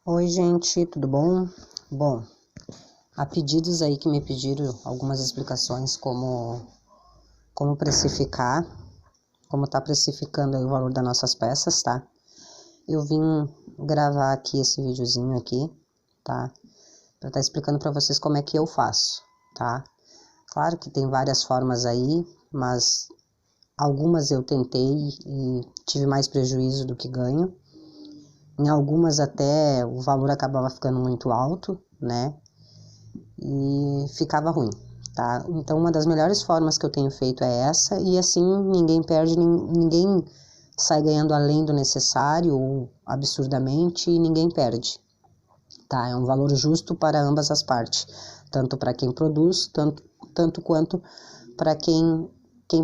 Oi, gente, tudo bom? Bom, há pedidos aí que me pediram algumas explicações como precificar, como tá precificando aí o valor das nossas peças, tá? Eu vim gravar aqui esse videozinho aqui, tá? Pra estar explicando pra vocês como é que eu faço, tá? Claro que tem várias formas aí, mas algumas eu tentei e tive mais prejuízo do que ganho. Em algumas até o valor acabava ficando muito alto, né? E ficava ruim, tá? Então uma das melhores formas que eu tenho feito é essa, e assim ninguém perde, ninguém sai ganhando além do necessário ou absurdamente, e ninguém perde, tá? É um valor justo para ambas as partes, tanto para quem produz, tanto quanto para quem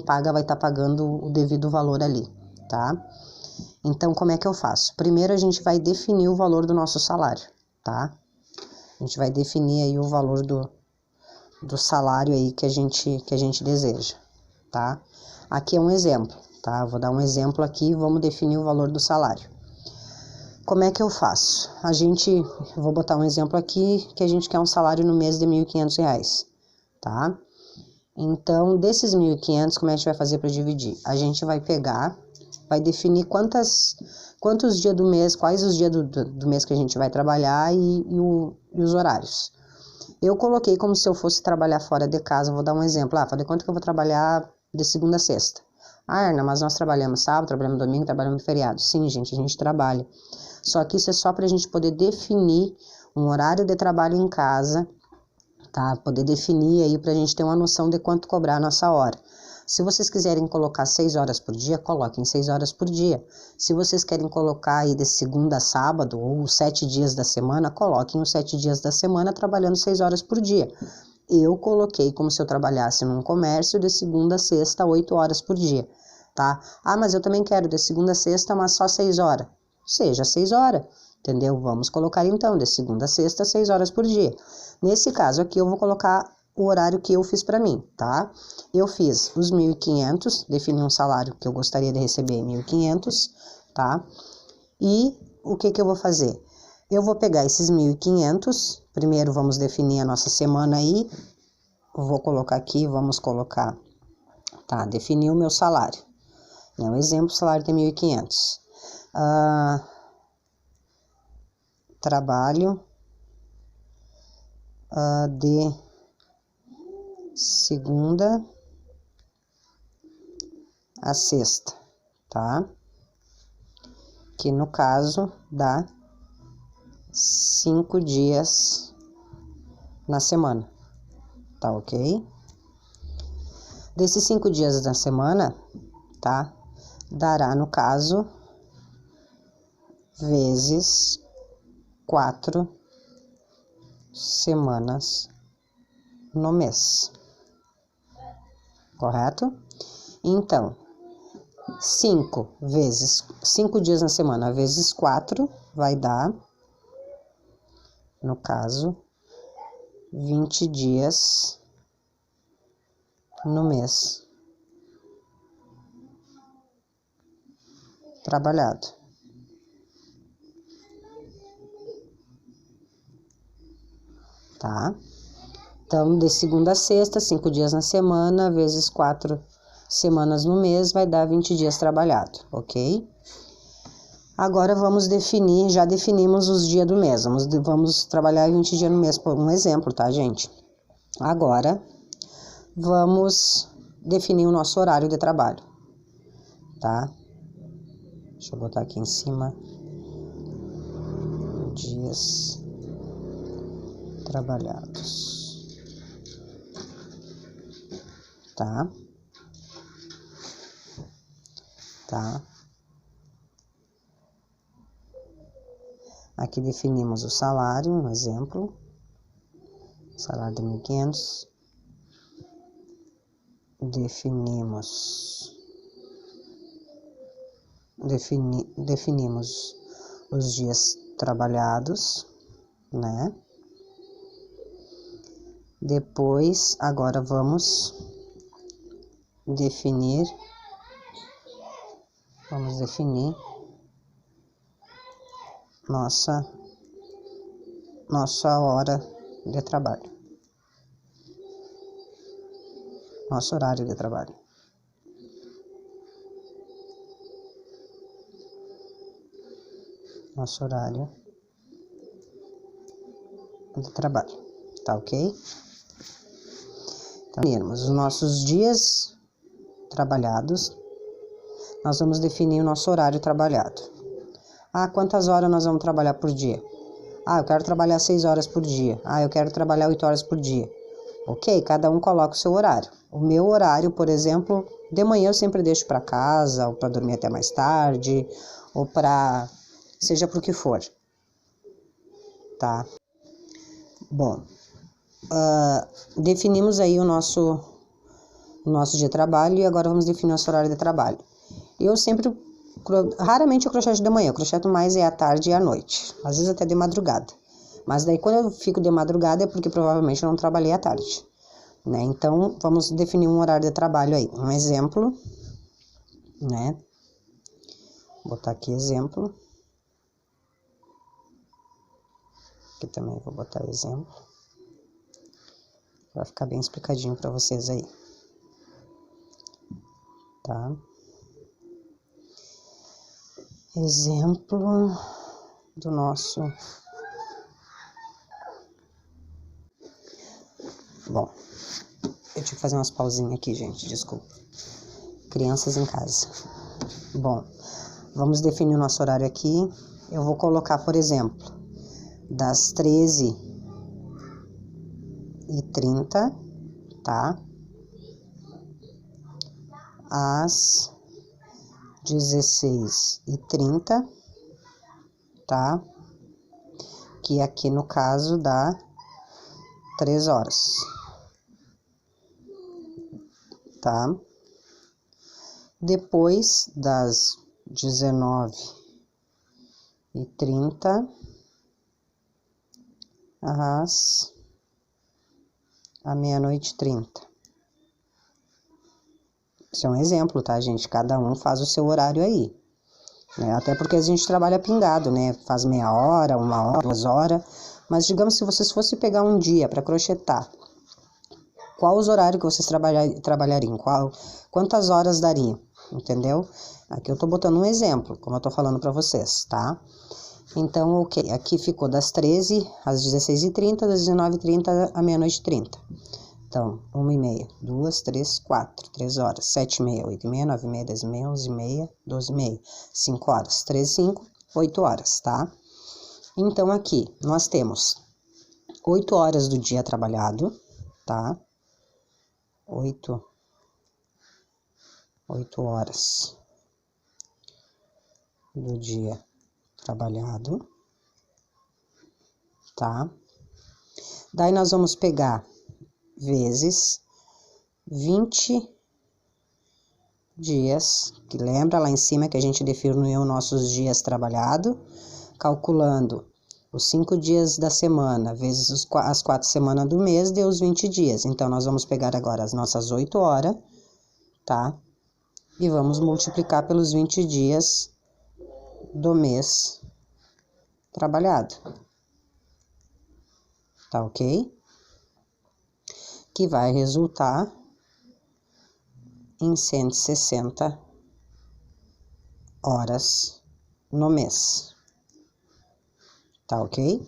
paga vai estar pagando o devido valor ali, tá? Então, como é que eu faço? Primeiro, a gente vai definir o valor do nosso salário, tá? A gente vai definir aí o valor do salário aí que a gente deseja, tá? Aqui é um exemplo, tá? Vou dar um exemplo aqui, vamos definir o valor do salário. Como é que eu faço? Vou botar um exemplo aqui, que a gente quer um salário no mês de R$1.500, tá? Então, desses 1.500, como é que a gente vai fazer para dividir? A gente vai pegar, vai definir quantos dias do mês, quais os dias do mês que a gente vai trabalhar e os horários. Eu coloquei como se eu fosse trabalhar fora de casa, vou dar um exemplo. Falei, quanto que eu vou trabalhar de segunda a sexta? Erna, mas nós trabalhamos sábado, trabalhamos domingo, trabalhamos feriado. Sim, gente, a gente trabalha. Só que isso é só para a gente poder definir um horário de trabalho em casa, tá? Poder definir aí para a gente ter uma noção de quanto cobrar a nossa hora. Se vocês quiserem colocar 6 horas por dia, coloquem 6 horas por dia. Se vocês querem colocar aí de segunda a sábado ou 7 dias da semana, coloquem os 7 dias da semana trabalhando 6 horas por dia. Eu coloquei como se eu trabalhasse num comércio de segunda a sexta, 8 horas por dia, tá? Mas eu também quero de segunda a sexta, mas só 6 horas. Seja 6 horas, entendeu? Vamos colocar então de segunda a sexta, 6 horas por dia. Nesse caso aqui, eu vou colocar o horário que eu fiz para mim, tá? Eu fiz os 1.500, defini um salário que eu gostaria de receber 1.500, tá? E o que eu vou fazer? Eu vou pegar esses 1.500, primeiro vamos definir a nossa semana aí, vou colocar aqui, vamos colocar, tá? Definir o meu salário, né? Um exemplo, salário de 1.500. Trabalho de segunda a sexta, tá? Que no caso dá 5 dias na semana, tá ok? Desses 5 dias da semana, tá? Dará, no caso, vezes 4 semanas no mês, correto? Então, 5 dias na semana vezes 4 vai dar, no caso, 20 dias no mês trabalhado. Tá? Então, de segunda a sexta, 5 dias na semana, vezes 4 semanas no mês, vai dar 20 dias trabalhado, ok? Agora vamos definir, já definimos os dias do mês, vamos trabalhar 20 dias no mês, por um exemplo, tá, gente? Agora, vamos definir o nosso horário de trabalho, tá? Deixa eu botar aqui em cima, dias trabalhados, tá? Tá? Aqui definimos o salário, um exemplo, salário de 1.500. Definimos os dias trabalhados, né? Depois, agora vamos definir nossa nossa hora de trabalho. Nosso horário de trabalho. Nosso horário de trabalho, tá ok? Então, os nossos dias trabalhados, nós vamos definir o nosso horário trabalhado. Ah, quantas horas nós vamos trabalhar por dia? Ah, eu quero trabalhar 6 horas por dia. Ah, eu quero trabalhar 8 horas por dia. Ok, cada um coloca o seu horário. O meu horário, por exemplo, de manhã eu sempre deixo para casa, ou para dormir até mais tarde, ou para seja pro que for, tá? Bom, definimos aí o nosso dia de trabalho e agora vamos definir nosso horário de trabalho. Eu sempre, raramente eu crocheto de manhã, eu crocheto mais à tarde e à noite, às vezes até de madrugada. Mas daí quando eu fico de madrugada é porque provavelmente eu não trabalhei à tarde, né? Então vamos definir um horário de trabalho aí. Um exemplo, né? Vou botar aqui exemplo. Aqui também vou botar exemplo. Vai ficar bem explicadinho para vocês aí. Tá? Exemplo do nosso... Bom, eu tive que fazer umas pausinhas aqui, gente, desculpa. Crianças em casa. Bom, vamos definir o nosso horário aqui. Eu vou colocar, por exemplo, das 13h30, tá? Às 16h30, tá? Que aqui no caso dá 3 horas, tá? Depois das 19h30 à meia-noite e 30. Isso é um exemplo, tá, gente? Cada um faz o seu horário aí, né? Até porque a gente trabalha pingado, né? Faz meia hora, 1 hora, 2 horas. Mas digamos, se vocês fossem pegar um dia para crochetar, qual os horários que vocês trabalhariam? Quantas horas dariam? Entendeu? Aqui eu tô botando um exemplo, como eu tô falando para vocês, tá? Então, ok, aqui ficou das 13 às 16h30, das 19h30 à meia-noite e 30. Então, 1h30, 2, 3, 4, 3 horas, 7h30, 8h30, 9h30, 10h30, 11h30, 12h30, 5 horas, 13, 5, 8 horas, tá? Então, aqui nós temos 8 horas do dia trabalhado, tá? 8 horas do dia trabalhado, tá? Daí nós vamos pegar vezes 20 dias, que lembra lá em cima que a gente definiu nossos dias trabalhados, calculando os 5 dias da semana vezes as 4 semanas do mês, deu os 20 dias. Então, nós vamos pegar agora as nossas 8 horas, tá? E vamos multiplicar pelos 20 dias do mês trabalhado. Tá ok? Que vai resultar em 160 horas no mês. Tá ok?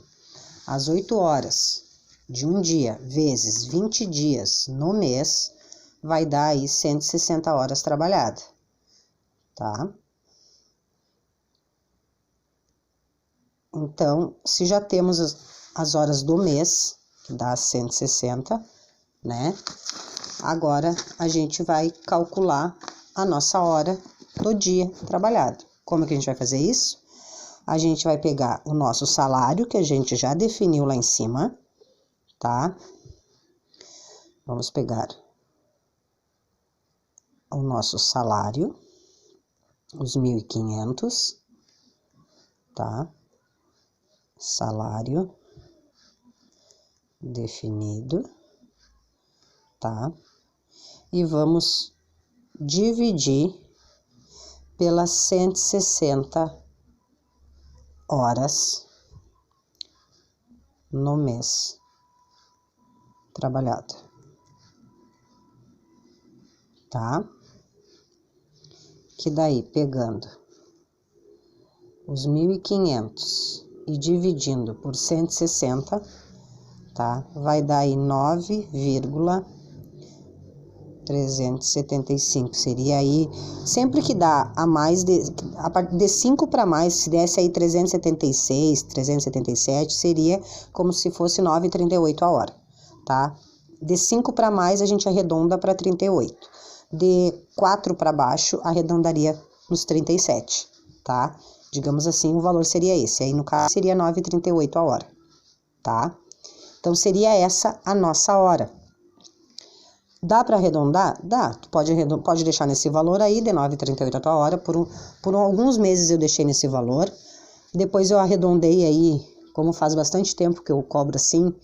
As 8 horas de um dia vezes 20 dias no mês vai dar aí 160 horas trabalhadas, tá? Então, se já temos as horas do mês, que dá 160, né? Agora, a gente vai calcular a nossa hora do dia trabalhado. Como que a gente vai fazer isso? A gente vai pegar o nosso salário, que a gente já definiu lá em cima, tá? Vamos pegar o nosso salário, os 1.500, tá? Salário definido, tá? E vamos dividir pelas 160 horas no mês trabalhado, tá? Que daí, pegando os 1.500 e dividindo por 160, tá? Vai dar aí 9,375, seria aí, sempre que dá a mais, a partir de 5 para mais, se desse aí 376, 377, seria como se fosse 9,38 a hora, tá? De 5 para mais, a gente arredonda para 38. De 4 para baixo, arredondaria nos 37, tá? Digamos assim, o valor seria esse. Aí, no caso, seria 9,38 a hora, tá? Então, seria essa a nossa hora. Dá para arredondar? Dá. Tu pode deixar nesse valor aí, de 9,38 a tua hora. Por alguns meses eu deixei nesse valor. Depois eu arredondei aí, como faz bastante tempo que eu cobro assim.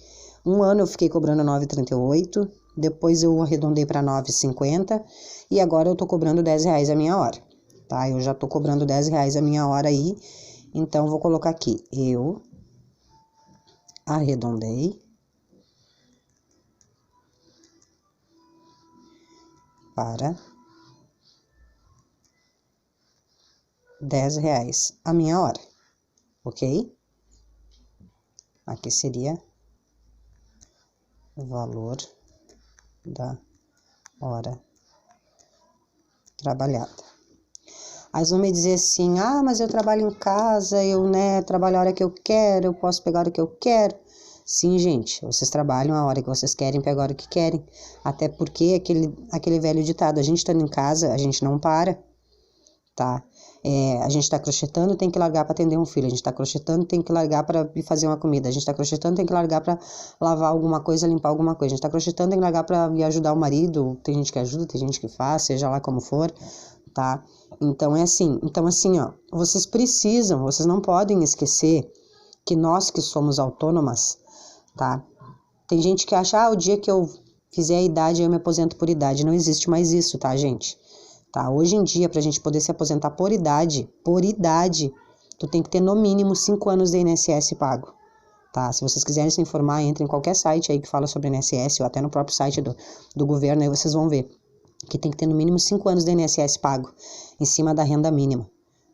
Um ano eu fiquei cobrando 9,38. Depois eu arredondei para 9,50. E agora eu tô cobrando R$10 a minha hora. Tá? Eu já tô cobrando R$10 a minha hora aí. Então, vou colocar aqui. Eu arredondei para R$10 a minha hora, ok? Aqui seria o valor da hora trabalhada. Aí vão me dizer assim, ah, mas eu trabalho em casa, eu, né, trabalho a hora que eu quero, eu posso pegar a hora que eu quero. Sim, gente, vocês trabalham a hora que vocês querem, pegam a hora que querem. Até porque aquele velho ditado, a gente estando em casa, a gente não para, tá? A gente tá crochetando, tem que largar para atender um filho. A gente tá crochetando, tem que largar para ir fazer uma comida. A gente tá crochetando, tem que largar para lavar alguma coisa, limpar alguma coisa. A gente tá crochetando, tem que largar para ir ajudar o marido. Tem gente que ajuda, tem gente que faz, seja lá como for, tá? Então, é assim. Então, assim, ó, vocês não podem esquecer que nós que somos autônomas, tá? Tem gente que acha, o dia que eu fizer a idade, eu me aposento por idade. Não existe mais isso, tá, gente? Tá? Hoje em dia, pra gente poder se aposentar por idade, tu tem que ter no mínimo 5 anos de INSS pago, tá? Se vocês quiserem se informar, entre em qualquer site aí que fala sobre INSS, ou até no próprio site do governo, aí vocês vão ver que tem que ter no mínimo 5 anos de INSS pago, em cima da renda mínima,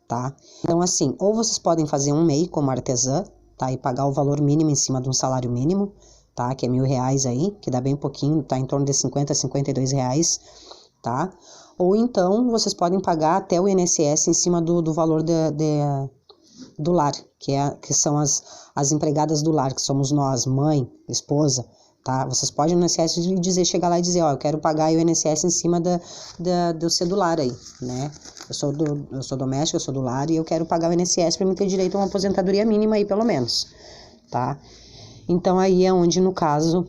tá? Então, assim, ou vocês podem fazer um MEI como artesã, tá? E pagar o valor mínimo em cima de um salário mínimo, tá? Que é R$1.000 aí, que dá bem pouquinho, tá em torno de 50 a R$52, tá? Ou então, vocês podem pagar até o INSS em cima do valor do lar, que são as empregadas do lar, que somos nós, mãe, esposa, tá? Vocês podem no INSS chegar lá e dizer, eu quero pagar o INSS em cima do celular aí, né? Eu sou doméstica, eu sou do lar e eu quero pagar o INSS para me ter direito a uma aposentadoria mínima aí, pelo menos, tá? Então, aí é onde, no caso,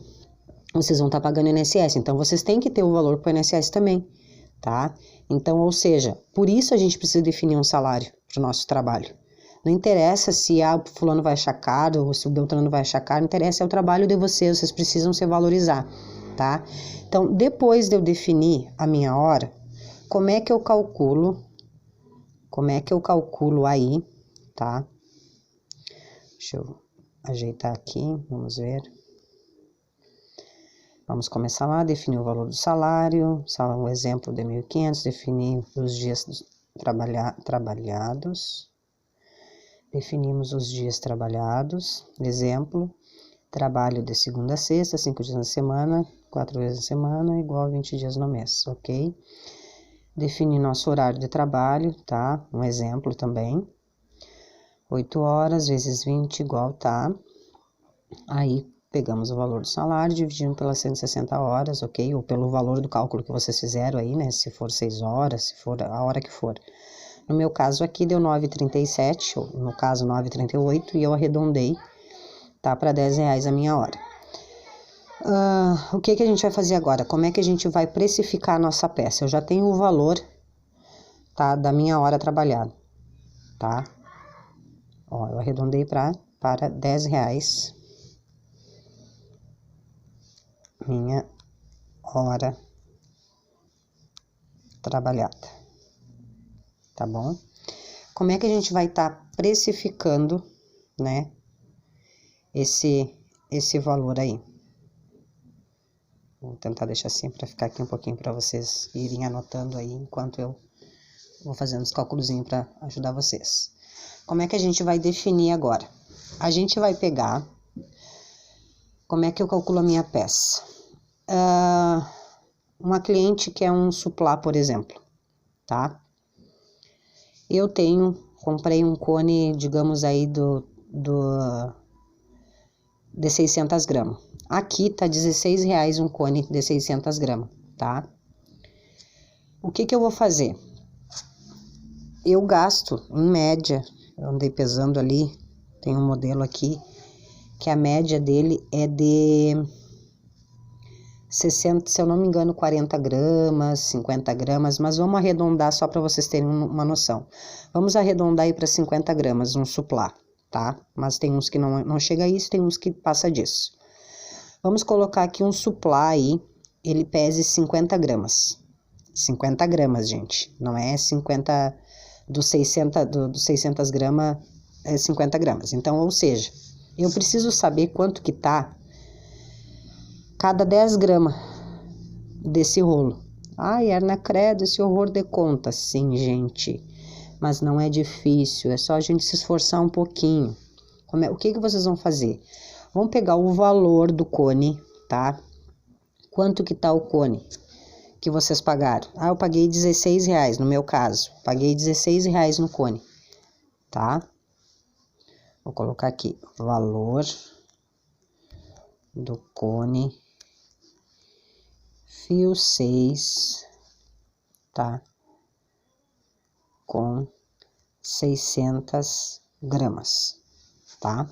vocês vão estar pagando o INSS. Então, vocês têm que ter o valor para o INSS também, tá? Então, ou seja, por isso a gente precisa definir um salário para o nosso trabalho. Não interessa se o fulano vai achar caro ou se o Beltrano vai achar caro, não interessa, é o trabalho de vocês precisam se valorizar, tá? Então, depois de eu definir a minha hora, como é que eu calculo aí, tá? Deixa eu ajeitar aqui, vamos ver. Vamos começar lá, definir o valor do salário, um exemplo de 1.500, definir os dias trabalhados, definimos os dias trabalhados, exemplo, trabalho de segunda a sexta, 5 dias na semana, 4 vezes na semana, igual a 20 dias no mês, ok? Definir nosso horário de trabalho, tá? Um exemplo também, 8 horas vezes 20 igual, tá? Aí, pegamos o valor do salário, dividindo pelas 160 horas, ok? Ou pelo valor do cálculo que vocês fizeram aí, né? Se for 6 horas, se for a hora que for. No meu caso aqui deu 9,37, ou no caso 9,38, e eu arredondei, tá? Para R$10 a minha hora. O que a gente vai fazer agora? Como é que a gente vai precificar a nossa peça? Eu já tenho o valor, tá? Da minha hora trabalhada, tá? Ó, eu arredondei para R$10. Minha hora trabalhada, tá bom? Como é que a gente vai estar precificando, né, esse valor aí. Vou tentar deixar assim para ficar aqui um pouquinho para vocês irem anotando aí, enquanto eu vou fazendo os cálculozinhos para ajudar vocês. Como é que a gente vai definir agora? A gente vai pegar... Como é que eu calculo a minha peça? Uma cliente quer um suplá, por exemplo, tá? Eu comprei um cone, digamos aí, de 600 gramas. Aqui tá R$16 um cone de 600 gramas, tá? O que eu vou fazer? Eu gasto, em média, eu andei pesando ali, tem um modelo aqui, que a média dele é de 60, se eu não me engano, 40 gramas, 50 gramas, mas vamos arredondar só para vocês terem uma noção. Vamos arredondar aí para 50 gramas, um suplá, tá? Mas tem uns que não chega a isso, tem uns que passa disso. Vamos colocar aqui um suplá aí, ele pese 50 gramas. 50 gramas, gente, não é 50, dos 600 gramas, é 50 gramas. Então, ou seja, eu preciso saber quanto que tá cada 10 gramas desse rolo. Ai, Erna, credo, esse horror de conta. Sim, gente, mas não é difícil, é só a gente se esforçar um pouquinho. O que vocês vão fazer? Vão pegar o valor do cone, tá? Quanto que tá o cone que vocês pagaram? Ah, eu paguei R$16, no meu caso. Paguei R$16 no cone, tá? Vou colocar aqui, valor do cone fio 6, tá? Com 600 gramas, tá?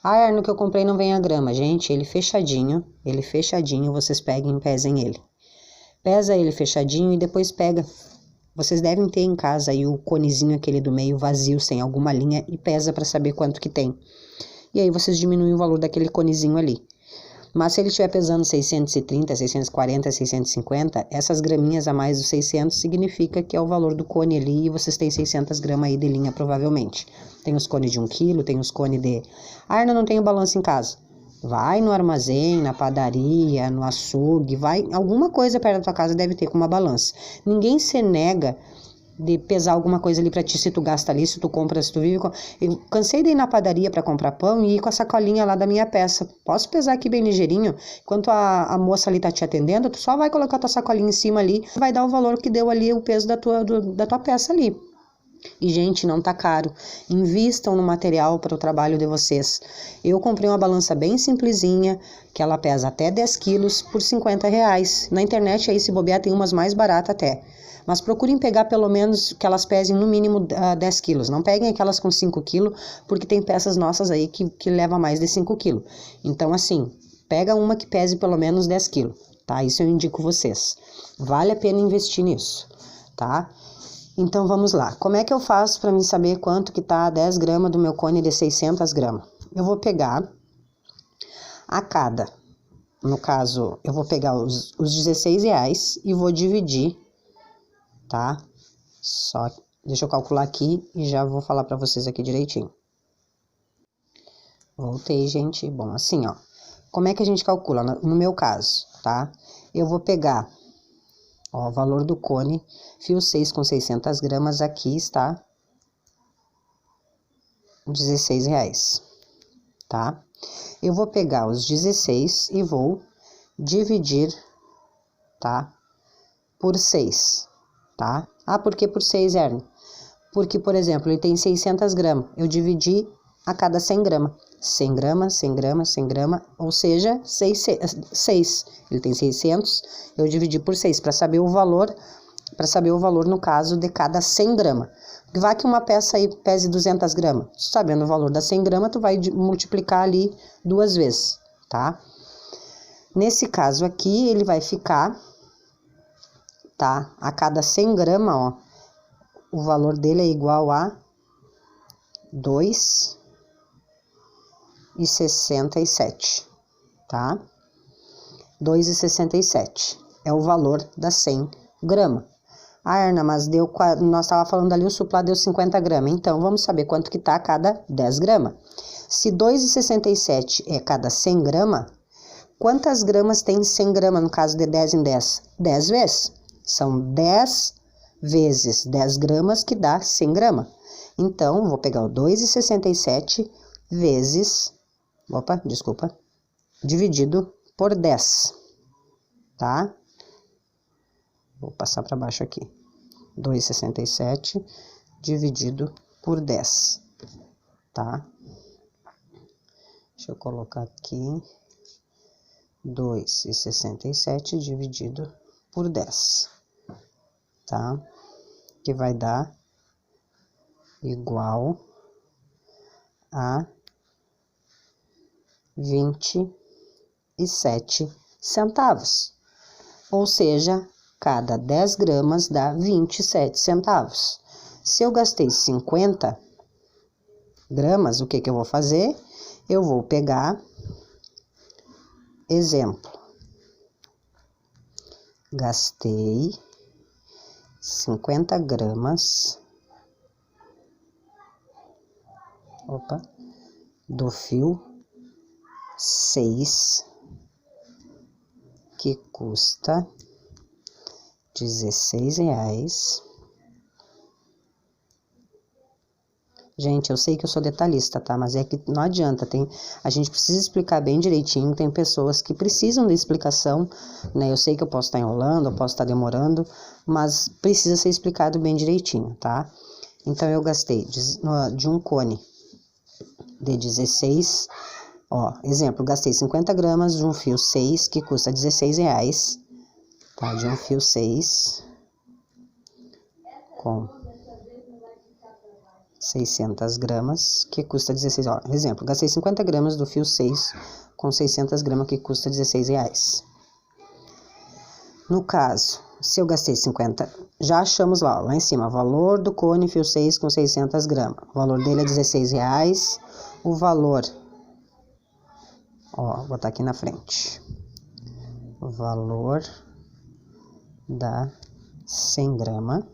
Ah, Erno, que eu comprei não vem a grama. Gente, ele fechadinho, vocês peguem e pesem ele. Pesa ele fechadinho e depois pega. Vocês devem ter em casa aí o conezinho aquele do meio vazio, sem alguma linha, e pesa para saber quanto que tem. E aí vocês diminuem o valor daquele conezinho ali. Mas se ele estiver pesando 630, 640, 650, essas graminhas a mais dos 600 significa que é o valor do cone ali e vocês têm 600 gramas aí de linha provavelmente. Tem os cones de 1 quilo, tem os cones de... Ah, Arna, não tenho balança em casa. Vai no armazém, na padaria, no açougue, vai... Alguma coisa perto da tua casa deve ter com uma balança. Ninguém se nega de pesar alguma coisa ali pra ti, se tu gasta ali, se tu compra, se tu vive... Eu cansei de ir na padaria pra comprar pão e ir com a sacolinha lá da minha peça. Posso pesar aqui bem ligeirinho? Enquanto a moça ali tá te atendendo, tu só vai colocar tua sacolinha em cima ali, vai dar o valor que deu ali, o peso da tua peça ali. E, gente, não tá caro. Invistam no material para o trabalho de vocês. Eu comprei uma balança bem simplesinha, que ela pesa até 10 quilos por R$50. Na internet aí, se bobear, tem umas mais baratas até. Mas procurem pegar pelo menos que elas pesem no mínimo 10 quilos. Não peguem aquelas com 5 quilos, porque tem peças nossas aí que levam mais de 5 quilos. Então, assim, pega uma que pese pelo menos 10 quilos, tá? Isso eu indico vocês. Vale a pena investir nisso, tá? Então, vamos lá. Como é que eu faço para mim saber quanto que tá 10 gramas do meu cone de 600 gramas? Eu vou pegar a cada, no caso, eu vou pegar os R$16 e vou dividir, tá? Só, deixa eu calcular aqui e já vou falar para vocês aqui direitinho. Voltei, gente. Bom, assim, ó. Como é que a gente calcula? No meu caso, tá? Eu vou pegar... Ó, o valor do cone, fio 6 com 600 gramas, aqui está R$16, tá? Eu vou pegar os 16 e vou dividir, tá? Por 6, tá? Ah, por que por 6, Erno? Porque, por exemplo, ele tem 600 gramas, eu dividi a cada 100 gramas. 100 gramas, 100 gramas, 100 gramas, ou seja, 6. Ele tem 600, eu dividi por 6 para saber o valor, no caso de cada 100 gramas. Vai que uma peça aí pese 200 gramas, sabendo o valor das 100 gramas, tu vai multiplicar ali 2 vezes, tá? Nesse caso aqui, ele vai ficar, tá? A cada 100 gramas, ó, o valor dele é igual a 2,67, tá? 2,67 é o valor das 100 gramas. Ah, Erna, mas nós tava falando ali, o suplá deu 50 gramas. Então, vamos saber quanto que tá a cada 10 gramas. Se 2,67 é cada 100 gramas, quantas gramas tem 100 gramas no caso de 10 em 10? 10 vezes. São 10 vezes 10 gramas que dá 100 gramas. Então, vou pegar o 2,67 vezes, dividido por 10, tá? Vou passar para baixo aqui. 2,67 dividido por 10, tá? Deixa eu colocar aqui. 2,67 dividido por 10, tá? Que vai dar igual a 27 centavos. Ou seja, cada 10 gramas dá 27 centavos. Se eu gastei 50 gramas, o que eu vou fazer? Eu vou pegar, exemplo, gastei 50 gramas do fio 6, que custa R$16. Gente, eu sei que eu sou detalhista, tá? Mas é que não adianta, a gente precisa explicar bem direitinho, tem pessoas que precisam de explicação, né? Eu sei que eu posso estar enrolando, eu posso estar demorando, mas precisa ser explicado bem direitinho, tá? Então, eu gastei de um cone de 16, exemplo, gastei 50 gramas de um fio 6, que custa R$16, tá? De um fio 6, com 600 gramas, que custa 16, exemplo, gastei 50 gramas do fio 6 com 600 gramas, que custa R$16. No caso, se eu gastei 50, já achamos lá em cima, valor do cone fio 6 com 600 gramas, o valor dele é R$16, o valor, vou botar aqui na frente, o valor da 100 gramas,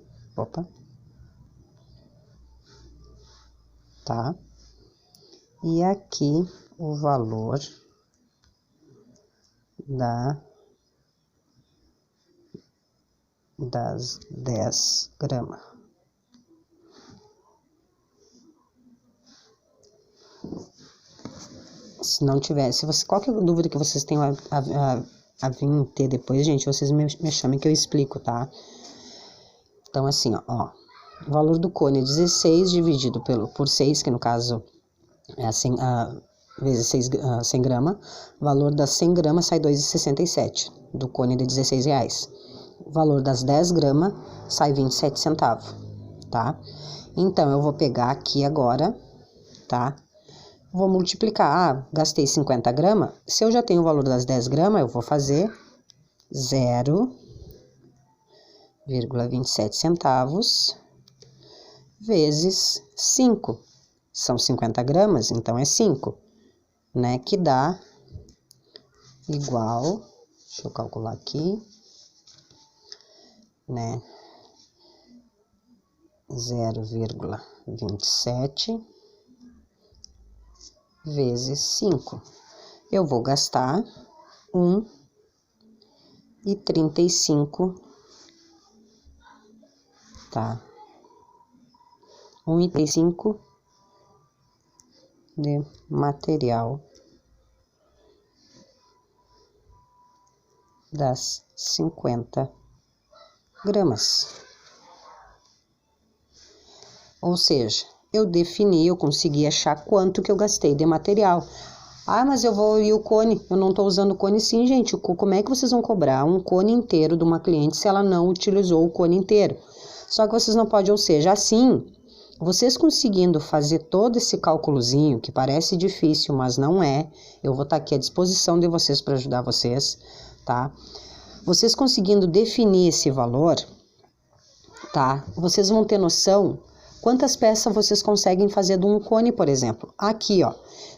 tá? E aqui o valor das 10 gramas. Se não tiver, qualquer dúvida que vocês tenham a vir ter depois, gente, vocês me chamem que eu explico, tá? Então, assim, o valor do cone é 16 dividido por 6, que no caso é vezes 100 gramas. O valor das 100 gramas sai R$2,67, do cone de R$16. O valor das 10 gramas sai 27 centavos, tá? Então, eu vou pegar aqui agora, tá? Vou multiplicar, gastei 50 gramas, se eu já tenho o valor das 10 gramas, eu vou fazer 0,27 centavos vezes 5. São 50 gramas, então é 5, né? Que dá igual, deixa eu calcular aqui, né? 0,27 vezes 5. Eu vou gastar 1,35, tá? 1,35 de material das 50 gramas. Ou seja, eu consegui achar quanto que eu gastei de material. Mas e o cone? Eu não tô usando o cone. Sim, gente. Como é que vocês vão cobrar um cone inteiro de uma cliente se ela não utilizou o cone inteiro? Só que vocês não podem, ou seja, assim, vocês conseguindo fazer todo esse cálculozinho, que parece difícil, mas não é, eu vou estar aqui à disposição de vocês para ajudar vocês, tá? Vocês conseguindo definir esse valor, tá? Vocês vão ter noção quantas peças vocês conseguem fazer de um cone, por exemplo. Aqui,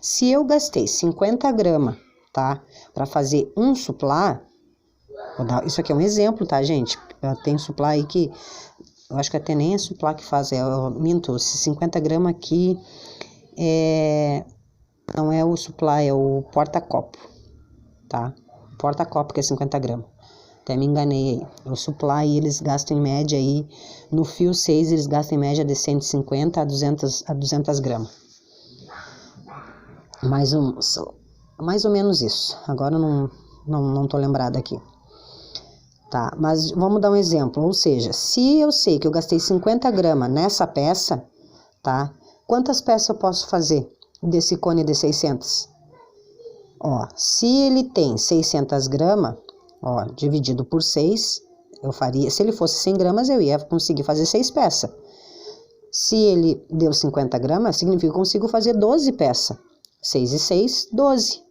se eu gastei 50 gramas, tá? Para fazer um suplá, isso aqui é um exemplo, tá, gente? Tem suplá aí que, eu acho que até nem é suplá que faz, minto, 50 gramas aqui Não é o supply, é o porta-copo, tá? Porta-copo que é 50 gramas. Até me enganei aí. O supply, eles gastam em média aí, no fio 6, eles gastam em média de 150 a 200 gramas. Mais ou menos isso. Agora eu não tô lembrada aqui. Tá, mas vamos dar um exemplo. Ou seja, se eu sei que eu gastei 50 gramas nessa peça, tá? Quantas peças eu posso fazer desse cone de 600? Ó, se ele tem 600 gramas, ó, dividido por 6, eu faria, se ele fosse 100 gramas, eu ia conseguir fazer 6 peças. Se ele deu 50 gramas, significa que eu consigo fazer 12 peças. 6 e 6, 12,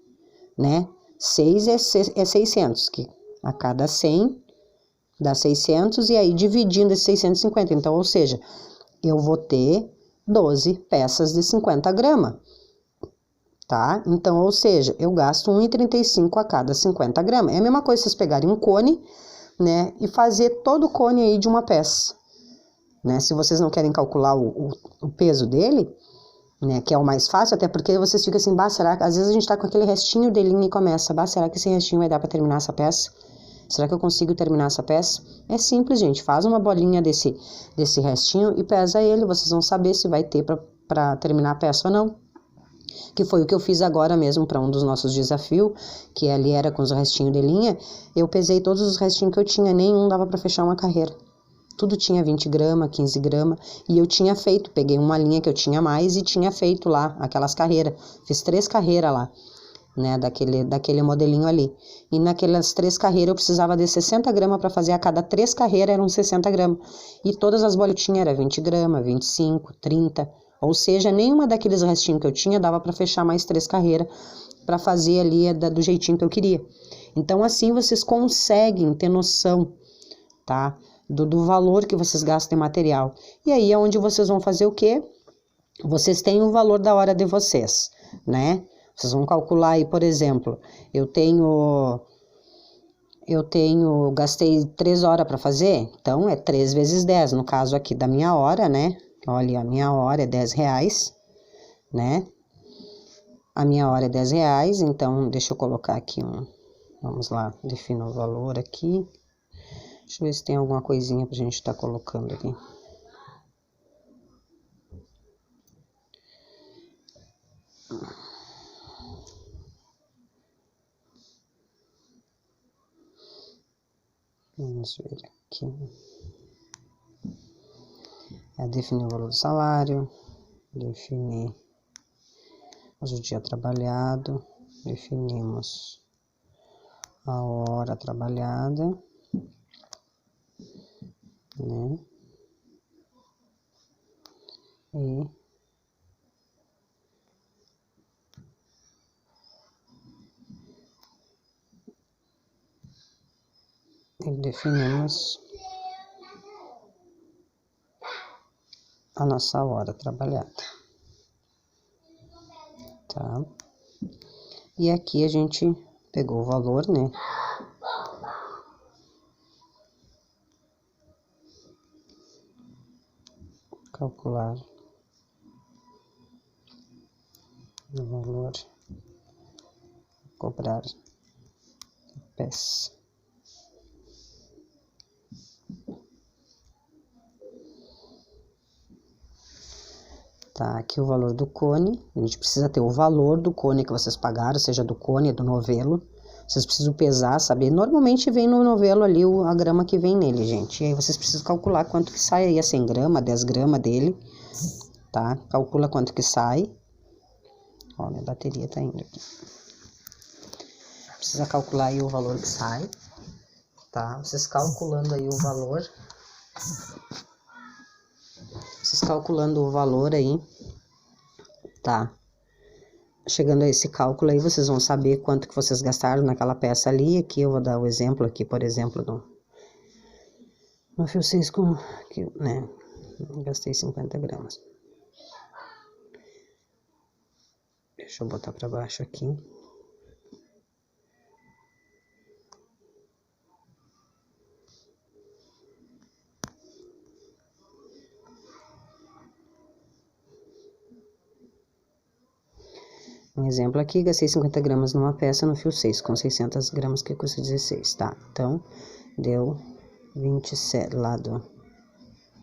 né? 6 é 600, que a cada 100 dá 600, e aí dividindo esses 650. Então, ou seja, eu vou ter 12 peças de 50 gramas. Tá? Então, ou seja, eu gasto 1,35 a cada 50 gramas. É a mesma coisa vocês pegarem um cone, né, e fazer todo o cone aí de uma peça, né? Se vocês não querem calcular o peso dele, né, que é o mais fácil, até porque vocês ficam assim, bah, será que... Às vezes a gente tá com aquele restinho de linha e começa, bah, será que esse restinho vai dar para terminar essa peça? Será que eu consigo terminar essa peça? É simples, gente, faz uma bolinha desse restinho e pesa ele, vocês vão saber se vai ter para terminar a peça ou não. Que foi o que eu fiz agora mesmo para um dos nossos desafios, que ali era com os restinhos de linha. Eu pesei todos os restinhos que eu tinha, nenhum dava para fechar uma carreira. Tudo tinha 20 gramas, 15 gramas, e eu tinha feito, peguei uma linha que eu tinha mais e tinha feito lá aquelas carreiras. Fiz 3 carreiras lá, né, daquele modelinho ali. E naquelas 3 carreiras eu precisava de 60 gramas para fazer, a cada 3 carreiras eram 60 gramas. E todas as boletinhas eram 20 gramas, 25, 30. Ou seja, nenhuma daqueles restinhos que eu tinha dava para fechar mais 3 carreiras para fazer ali do jeitinho que eu queria. Então, assim vocês conseguem ter noção, tá? Do valor que vocês gastam em material. E aí é onde vocês vão fazer o quê? Vocês têm o valor da hora de vocês, né? Vocês vão calcular aí, por exemplo, gastei 3 horas para fazer, então é 3 vezes 10, no caso aqui da minha hora, né? Olha, a minha hora é R$10, né? A minha hora é R$10, então deixa eu colocar aqui vamos lá, defino o valor aqui. Deixa eu ver se tem alguma coisinha pra gente estar colocando aqui. Vamos ver aqui. Definir o valor do salário, definir o dia trabalhado, definimos a hora trabalhada, né? E definimos a nossa hora trabalhada, tá? E aqui a gente pegou o valor, né? Calcular o valor, cobrar peça. Tá, aqui o valor do cone, a gente precisa ter o valor do cone que vocês pagaram, seja do cone, do novelo. Vocês precisam pesar, saber, normalmente vem no novelo ali a grama que vem nele, gente. E aí vocês precisam calcular quanto que sai aí a 100 gramas, 10 gramas dele, tá? Calcula quanto que sai. Ó, minha bateria tá indo aqui. Precisa calcular aí o valor que sai, tá? Vocês calculando aí o valor... Vocês calculando o valor aí, tá? Chegando a esse cálculo aí, vocês vão saber quanto que vocês gastaram naquela peça ali. Aqui eu vou dar o exemplo aqui, por exemplo, no fio 6 com, aqui, né? Gastei 50 gramas. Deixa eu botar para baixo aqui. Um exemplo aqui, gastei 50 gramas numa peça no fio 6, com 600 gramas que custa 16, tá? Então, deu 27, eu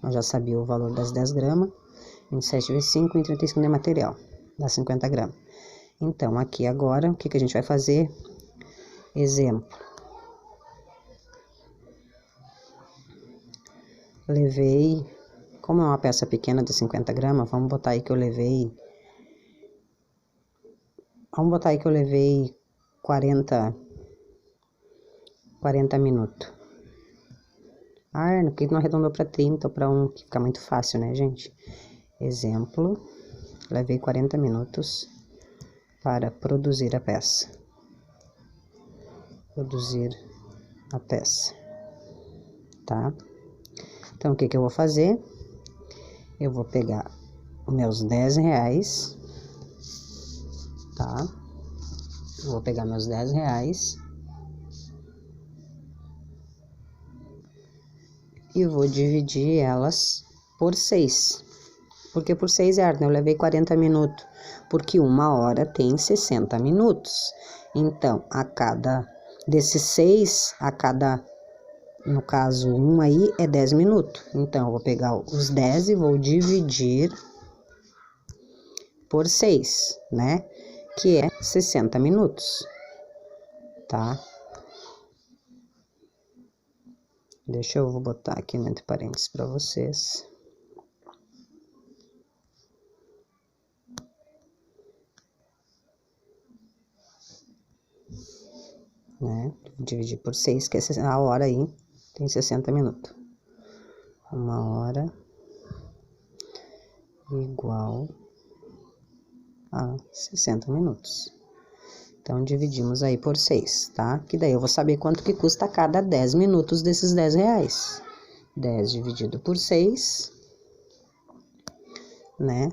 já sabia o valor das 10 gramas, 27 vezes 5, 35 de material, dá 50 gramas. Então, aqui agora, o que que a gente vai fazer? Exemplo. Levei, como é uma peça pequena de 50 gramas, vamos botar aí que eu levei 40 minutos. Ah, por que não arredondou para 30 ou para 1, que fica muito fácil, né, gente? Exemplo, levei 40 minutos para produzir a peça. Tá? Então, o que que eu vou fazer? Eu vou pegar os meus 10 reais, tá? Vou pegar meus 10 reais e vou dividir elas por 6. Porque por 6 é, né? Eu levei 40 minutos, porque 1 hora tem 60 minutos. Então, a cada desses 6, no caso 1 aí, é 10 minutos. Então, eu vou pegar os 10 e vou dividir por 6, né? Que é 60 minutos, tá? Vou botar aqui entre parênteses para vocês. Né? Dividir por 6, que é a hora aí, tem 60 minutos. 1 hora igual a 60 minutos. Então, dividimos aí por 6, tá? Que daí eu vou saber quanto que custa cada 10 minutos desses 10 reais. 10 dividido por 6, né?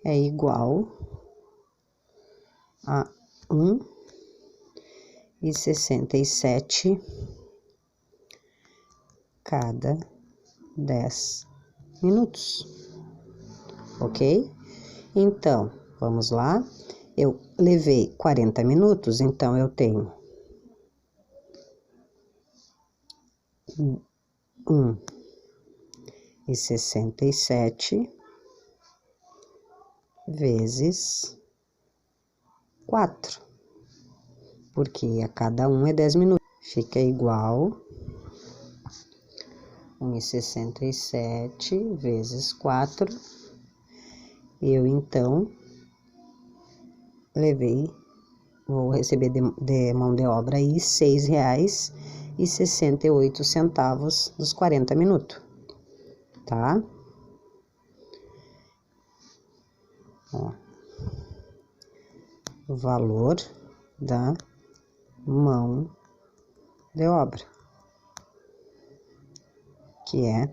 É igual a 1,67 cada 10 minutos. Ok? Então, vamos lá. Eu levei 40 minutos, então eu tenho 1,67 vezes 4, porque a cada um é 10 minutos. Fica igual 1,67 vezes 4. Eu, então, vou receber de mão de obra aí R$6,68 dos 40 minutos, tá? Ó, o valor da mão de obra, que é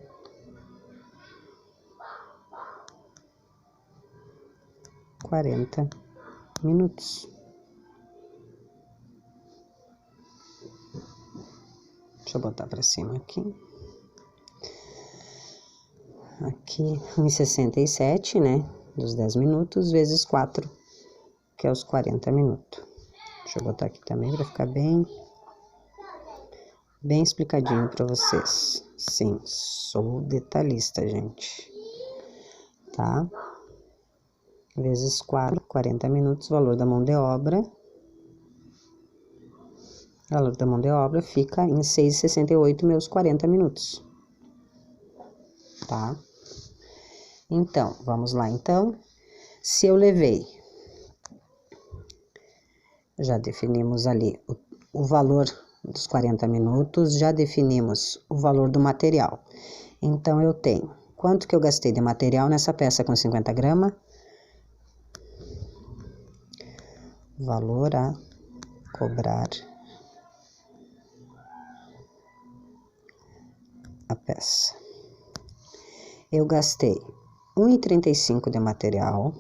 R$40 minutos. Deixa eu botar para cima aqui. Aqui, 1,67, né? Dos 10 minutos, vezes 4, que é os 40 minutos. Deixa eu botar aqui também para ficar bem explicadinho para vocês. Sim, sou detalhista, gente. Tá? Vezes 4, 40 minutos, valor da mão de obra. O valor da mão de obra fica em 6,68 meus 40 minutos. Tá? Então, vamos lá, então. Se eu levei, já definimos ali o valor dos 40 minutos, já definimos o valor do material. Então, eu tenho, quanto que eu gastei de material nessa peça com 50 gramas? Valor a cobrar a peça. Eu gastei 1,35 de material,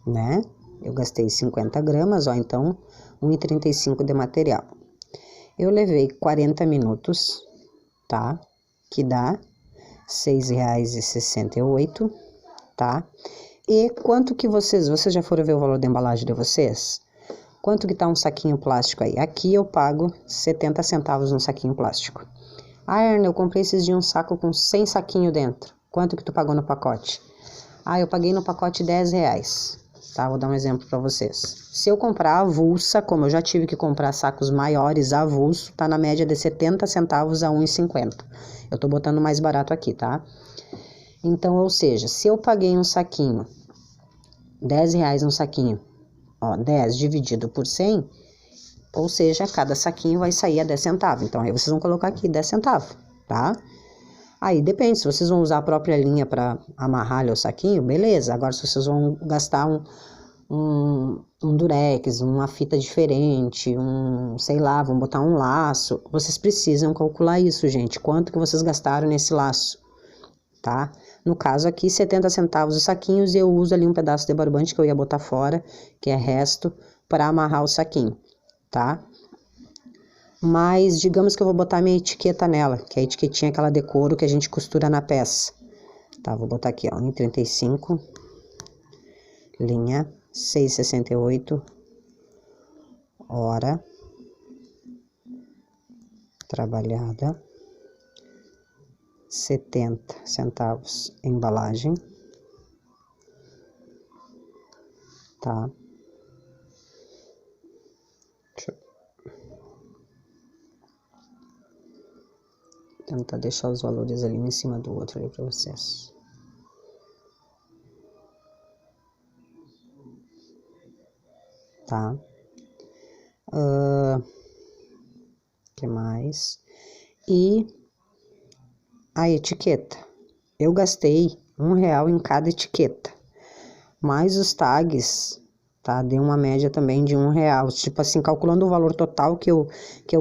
né? Eu gastei 50 gramas, ó, então 1,35 de material. Eu levei 40 minutos, tá? Que dá R$6,68, tá? E quanto que vocês já foram ver o valor da embalagem de vocês? Quanto que tá um saquinho plástico aí? Aqui eu pago 70 centavos no saquinho plástico. Ah, Erna, eu comprei esses dias um saco com 100 saquinhos dentro. Quanto que tu pagou no pacote? Ah, eu paguei no pacote R$10, tá? Vou dar um exemplo para vocês. Se eu comprar avulsa, como eu já tive que comprar sacos maiores avulso, tá na média de 70 centavos a R$1,50. Eu tô botando mais barato aqui, tá? Então, ou seja, se eu paguei um saquinho, R$10 um saquinho, ó, 10 dividido por 100, ou seja, cada saquinho vai sair a 10 centavos. Então, aí vocês vão colocar aqui 10 centavos, tá? Aí depende, se vocês vão usar a própria linha para amarrar ali o saquinho, beleza. Agora, se vocês vão gastar um durex, uma fita diferente, sei lá, vão botar um laço, vocês precisam calcular isso, gente. Quanto que vocês gastaram nesse laço, tá? No caso aqui, 70 centavos os saquinhos e eu uso ali um pedaço de barbante que eu ia botar fora, que é resto, para amarrar o saquinho, tá? Mas digamos que eu vou botar minha etiqueta nela, que é a etiquetinha aquela de couro que a gente costura na peça. Tá, vou botar aqui, ó, 1,35, linha 6,68, hora trabalhada, 70 centavos embalagem, tá? Tentar deixar os valores ali um em cima do outro ali para vocês. Tá? Que mais? E a etiqueta. Eu gastei R$1 em cada etiqueta. Mais os tags, tá? Deu uma média também de R$1. Tipo assim, calculando o valor total que eu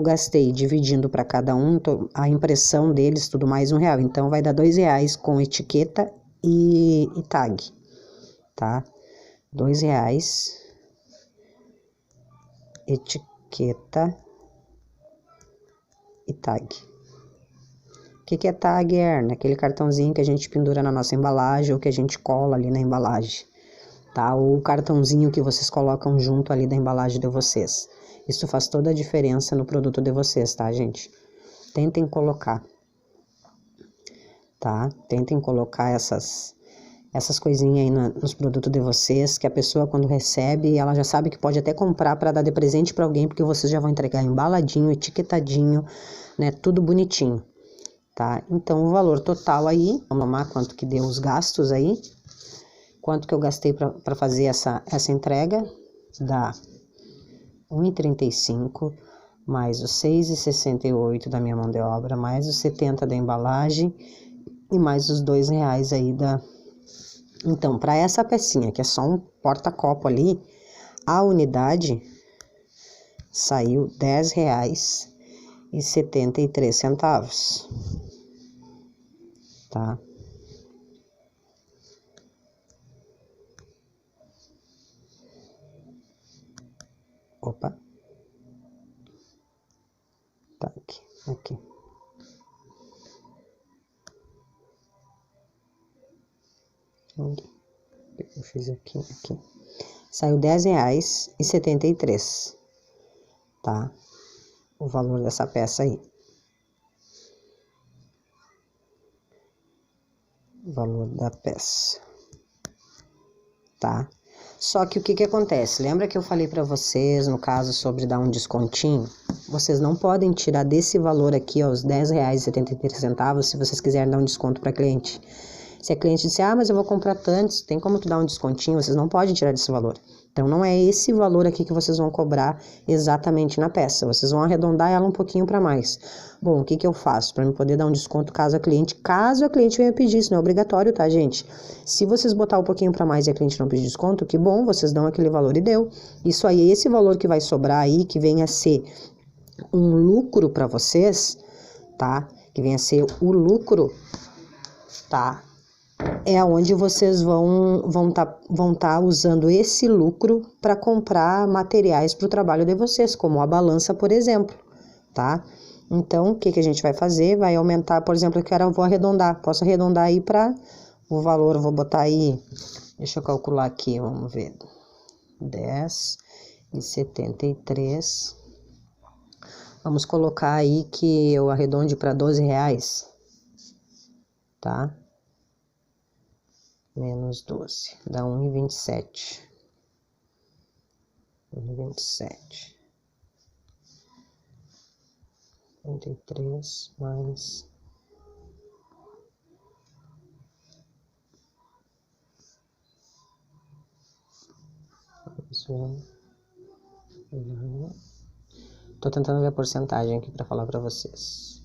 gastei, dividindo para cada um, a impressão deles, tudo mais R$1. Então, vai dar R$2 com etiqueta e tag, tá? R$2, etiqueta e tag. O que é tag, Erna? Aquele cartãozinho que a gente pendura na nossa embalagem ou que a gente cola ali na embalagem, tá? Ou o cartãozinho que vocês colocam junto ali da embalagem de vocês. Isso faz toda a diferença no produto de vocês, tá, gente? Tentem colocar, tá? Tentem colocar essas coisinhas aí nos produtos de vocês, que a pessoa quando recebe, ela já sabe que pode até comprar para dar de presente para alguém, porque vocês já vão entregar embaladinho, etiquetadinho, né? Tudo bonitinho, tá? Então, o valor total aí, vamos lá, quanto que deu os gastos aí, quanto que eu gastei para fazer essa entrega, dá R$1,35, mais os R$6,68 da minha mão de obra, mais os 70 da embalagem e mais os R$2 aí da... Então, para essa pecinha, que é só um porta-copo ali, a unidade saiu R$10,73, tá? Opa. Tá, aqui. Eu fiz aqui. Saiu R$10,73, tá? O valor dessa peça aí. O valor da peça, tá? Só que o que acontece? Lembra que eu falei para vocês, no caso, sobre dar um descontinho? Vocês não podem tirar desse valor aqui, ó, os R$10,73, se vocês quiserem dar um desconto para cliente. Se a cliente disser, mas eu vou comprar tantos, tem como tu dar um descontinho? Vocês não podem tirar desse valor. Então, não é esse valor aqui que vocês vão cobrar exatamente na peça. Vocês vão arredondar ela um pouquinho para mais. Bom, o que eu faço para eu poder dar um desconto caso a cliente venha pedir? Isso não é obrigatório, tá, gente? Se vocês botar um pouquinho para mais e a cliente não pedir desconto, que bom, vocês dão aquele valor e deu. Isso aí, esse valor que vai sobrar aí, que venha a ser um lucro para vocês, tá? Que venha a ser o lucro, tá? É onde vocês vão tá usando esse lucro para comprar materiais para o trabalho de vocês, como a balança, por exemplo, tá? Então, o que a gente vai fazer? Vai aumentar, por exemplo, eu vou arredondar, posso arredondar aí para O valor eu vou botar aí, deixa eu calcular aqui, vamos ver. 10,73. Vamos colocar aí que eu arredonde para R$12, tá? Menos 12, dá 1,27. 1,27. 53 mais... Tô tentando ver a porcentagem aqui para falar para vocês.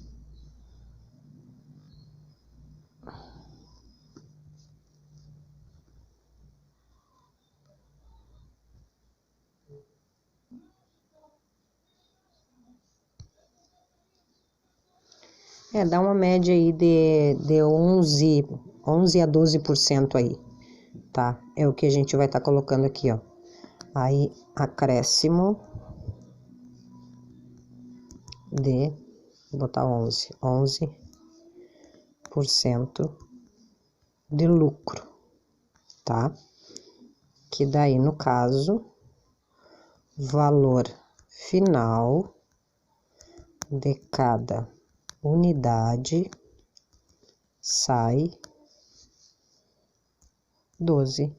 Dá uma média aí de 11 a 12% aí, tá? É o que a gente vai estar colocando aqui, ó. Aí, acréscimo de, vou botar 11% de lucro, tá? Que daí, no caso, valor final de cada unidade sai R$12.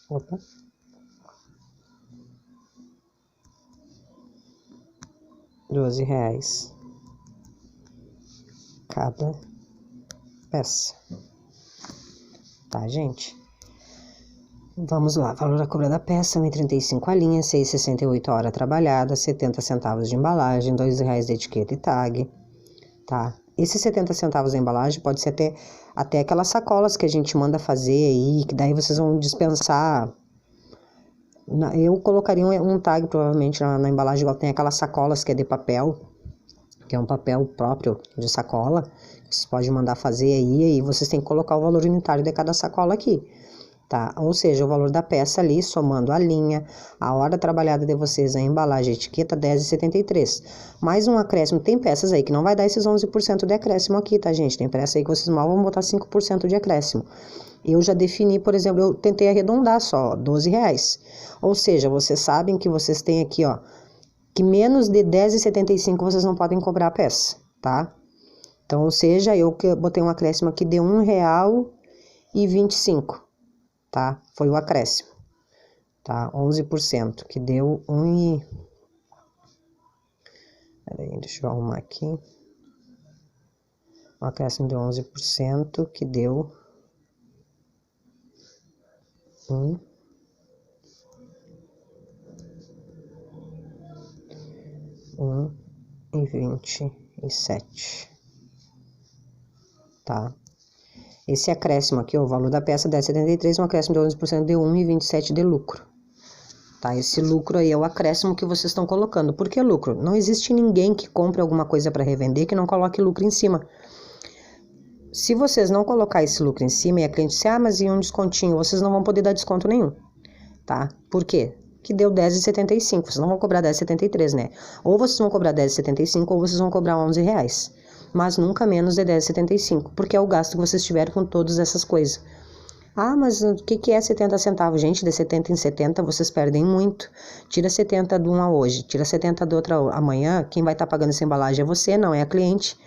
Opa. R$12 cada peça. Tá, gente? Vamos lá, valor a cobrar da peça, R$ 1,35 a linha, 6,68 a hora trabalhada, 70 centavos de embalagem, R$2 de etiqueta e tag, tá? Esses 70 centavos da embalagem pode ser até aquelas sacolas que a gente manda fazer aí, que daí vocês vão dispensar. Eu colocaria um tag provavelmente na embalagem, igual tem aquelas sacolas que é de papel, que é um papel próprio de sacola, que vocês podem mandar fazer aí, e vocês têm que colocar o valor unitário de cada sacola aqui, tá? Ou seja, o valor da peça ali, somando a linha, a hora trabalhada de vocês, a embalagem, a etiqueta, R$10,73. Mais um acréscimo, tem peças aí que não vai dar esses 11% de acréscimo aqui, tá, gente? Tem peça aí que vocês mal vão botar 5% de acréscimo. Eu já defini, por exemplo, eu tentei arredondar só, R$12. Ou seja, vocês sabem que vocês têm aqui, ó, que menos de R$10,75 vocês não podem cobrar a peça, tá? Então, ou seja, eu botei um acréscimo aqui de R$1,25, tá? Foi o acréscimo, tá? 11%, que deu Peraí, deixa eu arrumar aqui. Um acréscimo de 11%, que deu R$1,27, tá? Esse acréscimo aqui, ó, o valor da peça R$10,73, um acréscimo de 11% deu R$1,27 de lucro, tá? Esse lucro aí é o acréscimo que vocês estão colocando. Por que lucro? Não existe ninguém que compre alguma coisa para revender que não coloque lucro em cima. Se vocês não colocar esse lucro em cima e a cliente disser, mas e um descontinho? Vocês não vão poder dar desconto nenhum, tá? Por quê? Que deu R$10,75, vocês não vão cobrar R$10,73, né? Ou vocês vão cobrar R$10,75 ou vocês vão cobrar R$11, mas nunca menos de R$10,75, porque é o gasto que vocês tiveram com todas essas coisas. Ah, mas o que é 70 centavos? Gente, de 70 em 70 vocês perdem muito. Tira 70 de uma hoje, tira 70 de outra amanhã, quem vai estar pagando essa embalagem é você, não é a cliente.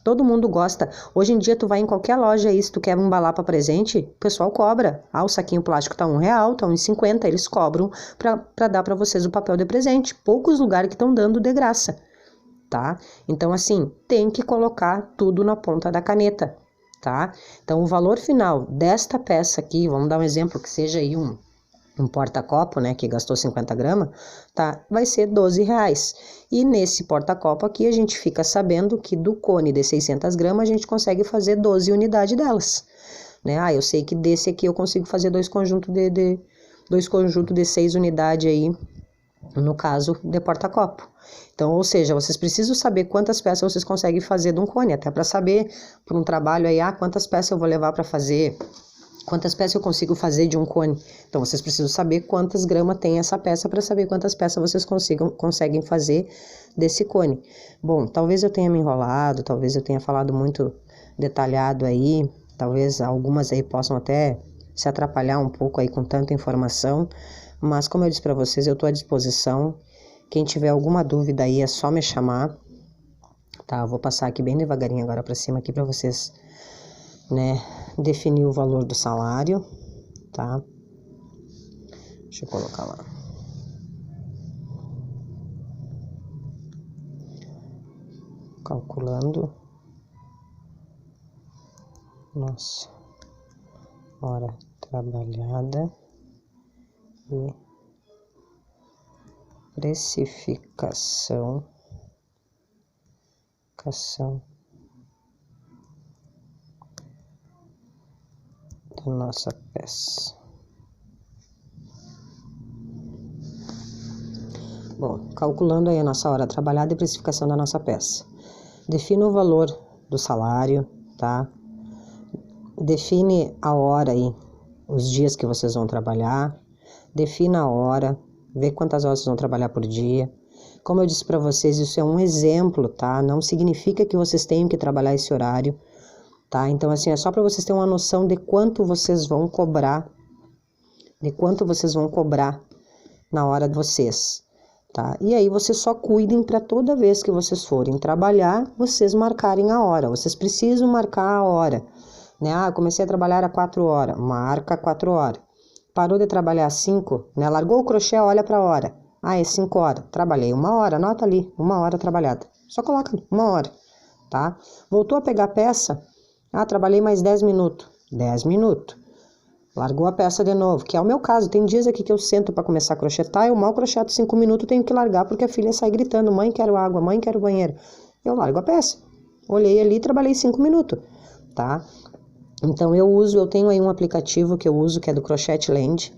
Todo mundo gosta. Hoje em dia tu vai em qualquer loja aí, se tu quer embalar para presente, o pessoal cobra. Ah, o saquinho plástico tá R$1, tá R$1,50, eles cobram para dar para vocês o papel de presente. Poucos lugares que estão dando de graça, tá? Então assim, tem que colocar tudo na ponta da caneta, tá? Então o valor final desta peça aqui, vamos dar um exemplo que seja aí um porta-copo, né, que gastou 50 gramas, tá? Vai ser R$12. E nesse porta-copo aqui a gente fica sabendo que do cone de 600 gramas a gente consegue fazer 12 unidades delas, né? Ah, eu sei que desse aqui eu consigo fazer dois conjuntos de 6 unidades aí, no caso de porta-copo. Então, ou seja, vocês precisam saber quantas peças vocês conseguem fazer de um cone, até para saber, por um trabalho aí, quantas peças eu vou levar para fazer, quantas peças eu consigo fazer de um cone. Então, vocês precisam saber quantas gramas tem essa peça para saber quantas peças vocês conseguem fazer desse cone. Bom, talvez eu tenha me enrolado, talvez eu tenha falado muito detalhado aí, Talvez algumas aí possam até se atrapalhar um pouco aí com tanta informação, mas como eu disse para vocês, eu estou à disposição. Quem tiver alguma dúvida aí é só me chamar, tá? Eu vou passar aqui bem devagarinho agora para cima aqui para vocês, né, definir o valor do salário, tá? Deixa eu colocar lá. Calculando. Nossa. Hora trabalhada e precificação da nossa peça. Bom, calculando aí a nossa hora trabalhada e precificação da nossa peça. Defina o valor do salário, tá? Define a hora aí, os dias que vocês vão trabalhar. Defina a hora, vê quantas horas vocês vão trabalhar por dia. Como eu disse para vocês, isso é um exemplo, tá? Não significa que vocês tenham que trabalhar esse horário, tá? Então, assim, é só para vocês terem uma noção de quanto vocês vão cobrar, na hora de vocês, tá? E aí vocês só cuidem para toda vez que vocês forem trabalhar, vocês marcarem a hora. Vocês precisam marcar a hora, né? Ah, comecei a trabalhar às 4 horas, marca 4 horas. Parou de trabalhar às 5, né? Largou o crochê, olha para a hora. Ah, é 5 horas. Trabalhei 1 hora, anota ali, 1 hora trabalhada. Só coloca 1 hora, tá? Voltou a pegar a peça. Ah, trabalhei mais 10 minutos. 10 minutos. Largou a peça de novo, que é o meu caso. Tem dias aqui que eu sento para começar a crochetar, eu mal crocheto 5 minutos, tenho que largar porque a filha sai gritando, mãe, quero água, mãe, quero banheiro. Eu largo a peça. Olhei ali, trabalhei 5 minutos, tá? Então eu tenho aí um aplicativo que eu uso, que é do Crochet Land,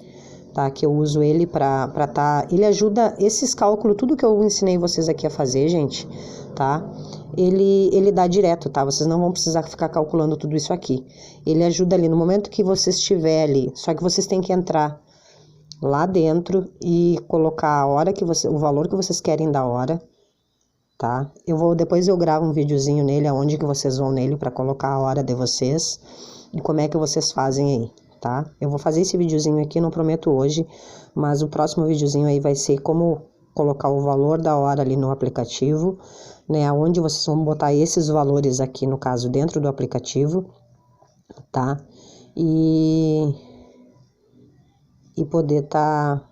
tá? Que eu uso ele ele ajuda esses cálculos, tudo que eu ensinei vocês aqui a fazer, gente, tá? Ele dá direto, tá? Vocês não vão precisar ficar calculando tudo isso aqui. Ele ajuda ali no momento que você estiver ali, só que vocês têm que entrar lá dentro e colocar a hora o valor que vocês querem da hora, tá? Depois eu gravo um videozinho nele, aonde que vocês vão nele para colocar a hora de vocês e como é que vocês fazem aí, tá? Eu vou fazer esse videozinho aqui, não prometo hoje, mas o próximo videozinho aí vai ser como colocar o valor da hora ali no aplicativo, né? Aonde vocês vão botar esses valores aqui, no caso, dentro do aplicativo, tá? E poder tá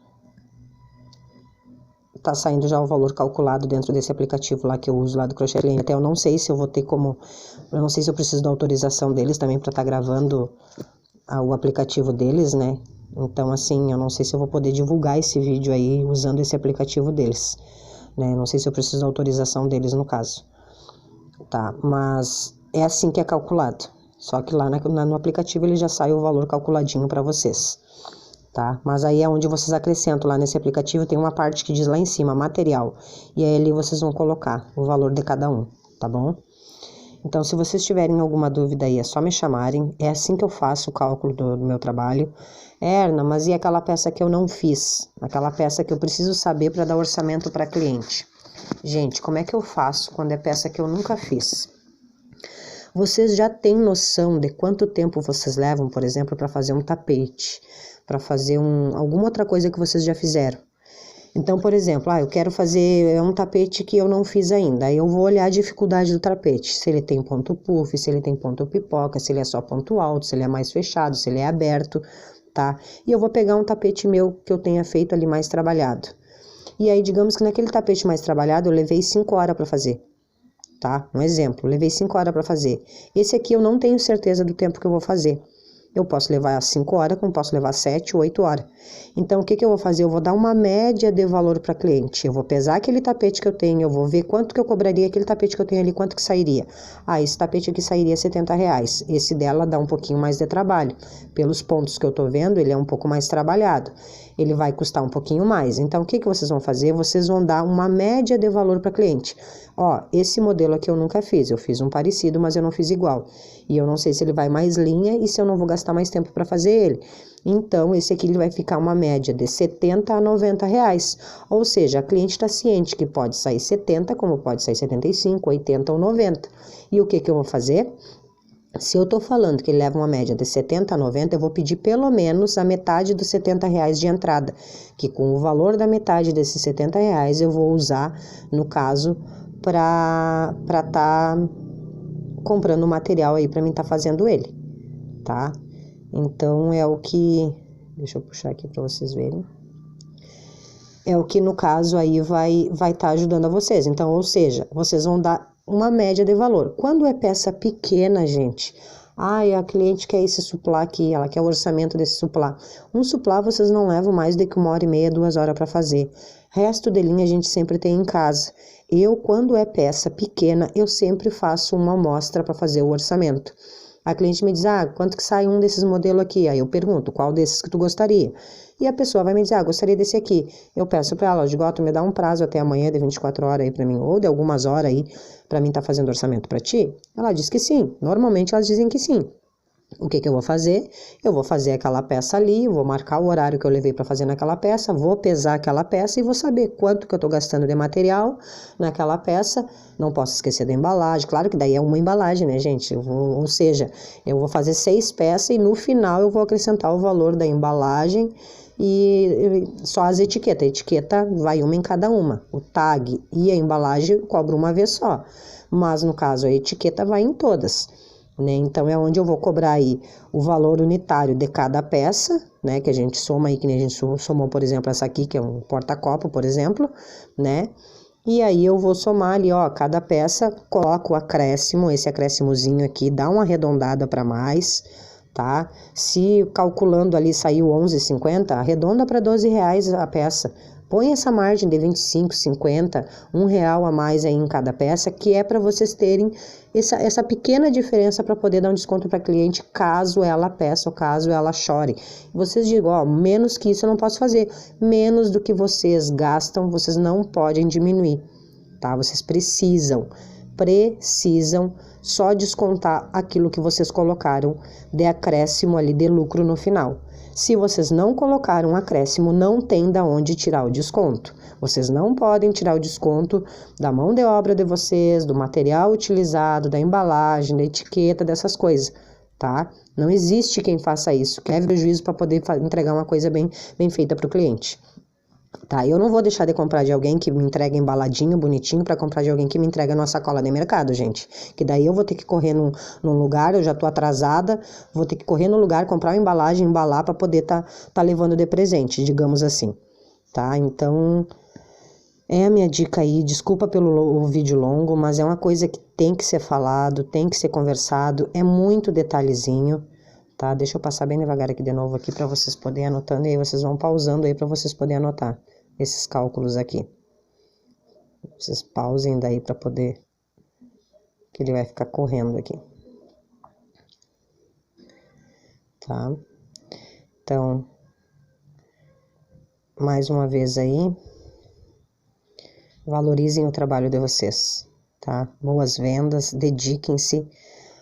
saindo já o valor calculado dentro desse aplicativo lá que eu uso lá do Crochet Land. Até eu não sei se eu vou ter eu não sei se eu preciso da autorização deles também para estar gravando o aplicativo deles, né? Então, assim, eu não sei se eu vou poder divulgar esse vídeo aí usando esse aplicativo deles, né? Não sei se eu preciso da autorização deles no caso, tá? Mas é assim que é calculado. Só que lá no aplicativo ele já sai o valor calculadinho para vocês, tá? Mas aí é onde vocês acrescentam, lá nesse aplicativo tem uma parte que diz lá em cima, material, e aí ali vocês vão colocar o valor de cada um, tá bom? Então, se vocês tiverem alguma dúvida aí, é só me chamarem, é assim que eu faço o cálculo do meu trabalho. Erna, mas e aquela peça que eu não fiz? Aquela peça que eu preciso saber para dar orçamento para cliente? Gente, como é que eu faço quando é peça que eu nunca fiz? Vocês já têm noção de quanto tempo vocês levam, por exemplo, para fazer um tapete, para fazer alguma outra coisa que vocês já fizeram? Então, por exemplo, eu quero fazer um tapete que eu não fiz ainda. Aí eu vou olhar a dificuldade do tapete. Se ele tem ponto puff, se ele tem ponto pipoca, se ele é só ponto alto, se ele é mais fechado, se ele é aberto, tá? E eu vou pegar um tapete meu que eu tenha feito ali mais trabalhado. E aí, digamos que naquele tapete mais trabalhado eu levei 5 horas para fazer, tá? Um exemplo, levei 5 horas para fazer. Esse aqui eu não tenho certeza do tempo que eu vou fazer. Eu posso levar 5 horas, como posso levar 7, 8 horas. Então, o que eu vou fazer? Eu vou dar uma média de valor para cliente. Eu vou pesar aquele tapete que eu tenho, eu vou ver quanto que eu cobraria aquele tapete que eu tenho ali, quanto que sairia. Esse tapete aqui sairia R$70. Esse dela dá um pouquinho mais de trabalho. Pelos pontos que eu tô vendo, ele é um pouco mais trabalhado. Ele vai custar um pouquinho mais. Então, o que vocês vão fazer? Vocês vão dar uma média de valor para cliente. Esse modelo aqui eu nunca fiz. Eu fiz um parecido, mas eu não fiz igual. E eu não sei se ele vai mais linha e se eu não vou gastar mais tempo para fazer ele. Então, esse aqui ele vai ficar uma média de R$70 a R$90. Ou seja, a cliente está ciente que pode sair 70, como pode sair 75, 80 ou 90. E o que eu vou fazer? Se eu tô falando que ele leva uma média de 70 a 90, eu vou pedir pelo menos a metade dos R$70 de entrada, que com o valor da metade desses R$70 eu vou usar, no caso, para tá comprando material aí para mim tá fazendo ele, tá? Então é o que, deixa eu puxar aqui para vocês verem. É o que no caso aí vai tá ajudando a vocês. Então, ou seja, vocês vão dar uma média de valor. Quando é peça pequena, gente, a cliente quer esse suplá aqui, ela quer o orçamento desse suplá. Um suplá vocês não levam mais do que 1h30, 2 horas para fazer. Resto de linha a gente sempre tem em casa. Eu, quando é peça pequena, eu sempre faço uma amostra para fazer o orçamento. A cliente me diz, quanto que sai um desses modelos aqui? Aí eu pergunto, qual desses que tu gostaria? E a pessoa vai me dizer, gostaria desse aqui. Eu peço para ela, eu digo, tu me dá um prazo até amanhã de 24 horas aí para mim, ou de algumas horas aí para mim tá fazendo orçamento para ti? Ela diz que sim, normalmente elas dizem que sim. O que eu vou fazer? Eu vou fazer aquela peça ali, vou marcar o horário que eu levei para fazer naquela peça, vou pesar aquela peça e vou saber quanto que eu tô gastando de material naquela peça. Não posso esquecer da embalagem, claro que daí é uma embalagem, né, gente? Ou seja, eu vou fazer 6 peças e no final eu vou acrescentar o valor da embalagem e só as etiquetas. A etiqueta vai uma em cada uma. O tag e a embalagem eu cobro uma vez só, mas no caso a etiqueta vai em todas. Né? Então é onde eu vou cobrar aí o valor unitário de cada peça, né? Que a gente soma aí, que nem a gente somou, por exemplo, essa aqui, que é um porta-copo, por exemplo, né? E aí eu vou somar ali, cada peça, coloco o acréscimo, esse acréscimozinho aqui, dá uma arredondada para mais, tá? Se calculando ali saiu 11,50, arredonda para R$12 a peça. Põe essa margem de 25, 50, R$1 a mais aí em cada peça, que é para vocês terem essa pequena diferença para poder dar um desconto para a cliente, caso ela peça ou caso ela chore. Vocês digam, menos que isso eu não posso fazer. Menos do que vocês gastam, vocês não podem diminuir, tá? Vocês precisam só descontar aquilo que vocês colocaram de acréscimo ali de lucro no final. Se vocês não colocaram acréscimo, não tem da onde tirar o desconto. Vocês não podem tirar o desconto da mão de obra de vocês, do material utilizado, da embalagem, da etiqueta, dessas coisas, tá? Não existe quem faça isso, que leve prejuízo para poder entregar uma coisa bem feita para o cliente. Tá, eu não vou deixar de comprar de alguém que me entrega embaladinho, bonitinho, para comprar de alguém que me entrega numa sacola de mercado, gente. Que daí eu vou ter que correr num lugar, eu já tô atrasada, vou ter que correr no lugar, comprar uma embalagem, embalar para poder tá levando de presente, digamos assim. Tá, então é a minha dica aí, desculpa pelo vídeo longo, mas é uma coisa que tem que ser falado, tem que ser conversado, é muito detalhezinho. Tá? Deixa eu passar bem devagar aqui de novo aqui para vocês poderem anotando e aí vocês vão pausando aí para vocês poderem anotar esses cálculos aqui. Vocês pausem daí para poder, que ele vai ficar correndo aqui. Tá? Então, mais uma vez aí, valorizem o trabalho de vocês, tá? Boas vendas, dediquem-se.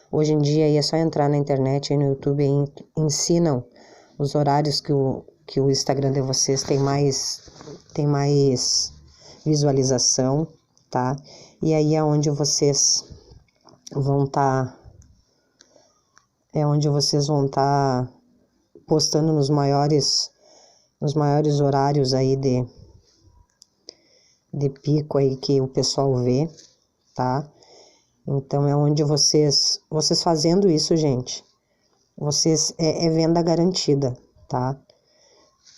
Hoje em dia aí é só entrar na internet e no YouTube e ensinam os horários que o Instagram de vocês tem mais visualização, tá? E aí é onde vocês vão estar postando nos maiores horários aí de pico aí que o pessoal vê, tá? Então, é onde vocês fazendo isso, gente, vocês é venda garantida, tá?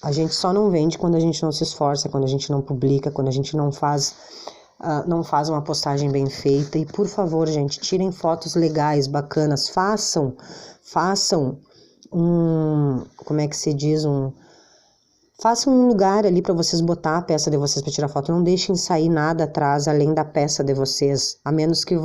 A gente só não vende quando a gente não se esforça, quando a gente não publica, quando a gente não faz uma postagem bem feita. E, por favor, gente, tirem fotos legais, bacanas, façam como é que se diz, façam um lugar ali para vocês botar a peça de vocês para tirar foto. Não deixem sair nada atrás além da peça de vocês. A menos que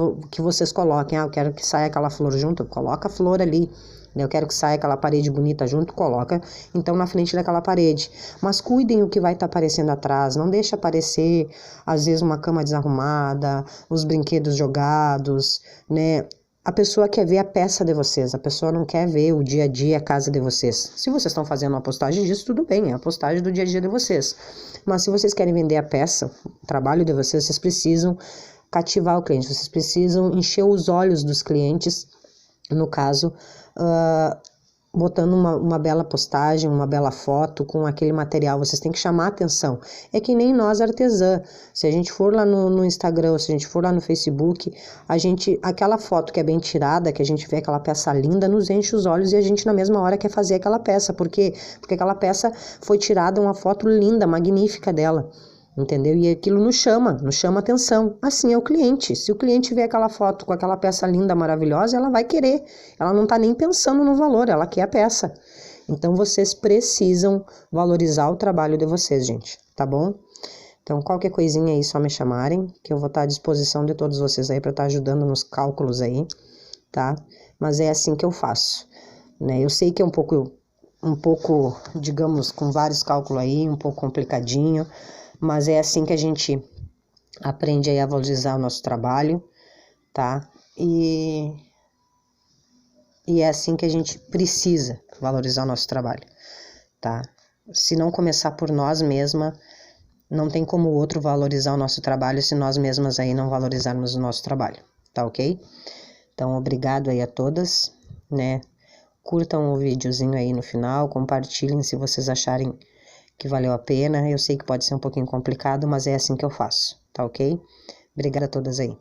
vocês coloquem. Eu quero que saia aquela flor junto. Coloca a flor ali. Eu quero que saia aquela parede bonita junto. Coloca então na frente daquela parede. Mas cuidem o que vai estar aparecendo atrás. Não deixe aparecer, às vezes, uma cama desarrumada, os brinquedos jogados, né? A pessoa quer ver a peça de vocês, a pessoa não quer ver o dia a dia, a casa de vocês. Se vocês estão fazendo uma postagem disso, tudo bem, é a postagem do dia a dia de vocês. Mas se vocês querem vender a peça, o trabalho de vocês precisam cativar o cliente, vocês precisam encher os olhos dos clientes no caso, botando uma bela postagem, uma bela foto com aquele material, vocês têm que chamar a atenção. É que nem nós artesã, se a gente for lá no Instagram, ou se a gente for lá no Facebook, aquela foto que é bem tirada, que a gente vê aquela peça linda, nos enche os olhos e a gente na mesma hora quer fazer aquela peça, porque aquela peça foi tirada uma foto linda, magnífica dela. Entendeu? E aquilo nos chama atenção. Assim é o cliente. Se o cliente vê aquela foto com aquela peça linda, maravilhosa, ela vai querer. Ela não tá nem pensando no valor, ela quer a peça. Então vocês precisam valorizar o trabalho de vocês, gente, tá bom? Então qualquer coisinha aí, só me chamarem, que eu vou estar à disposição de todos vocês aí para estar ajudando nos cálculos aí, tá? Mas é assim que eu faço, né? Eu sei que é um pouco, digamos, com vários cálculos aí, um pouco complicadinho, mas é assim que a gente aprende aí a valorizar o nosso trabalho, tá? E é assim que a gente precisa valorizar o nosso trabalho, tá? Se não começar por nós mesmas, não tem como o outro valorizar o nosso trabalho se nós mesmas aí não valorizarmos o nosso trabalho, tá ok? Então, obrigado aí a todas, né? Curtam o videozinho aí no final, compartilhem se vocês acharem que valeu a pena. Eu sei que pode ser um pouquinho complicado, mas é assim que eu faço, tá ok? Obrigada a todas aí.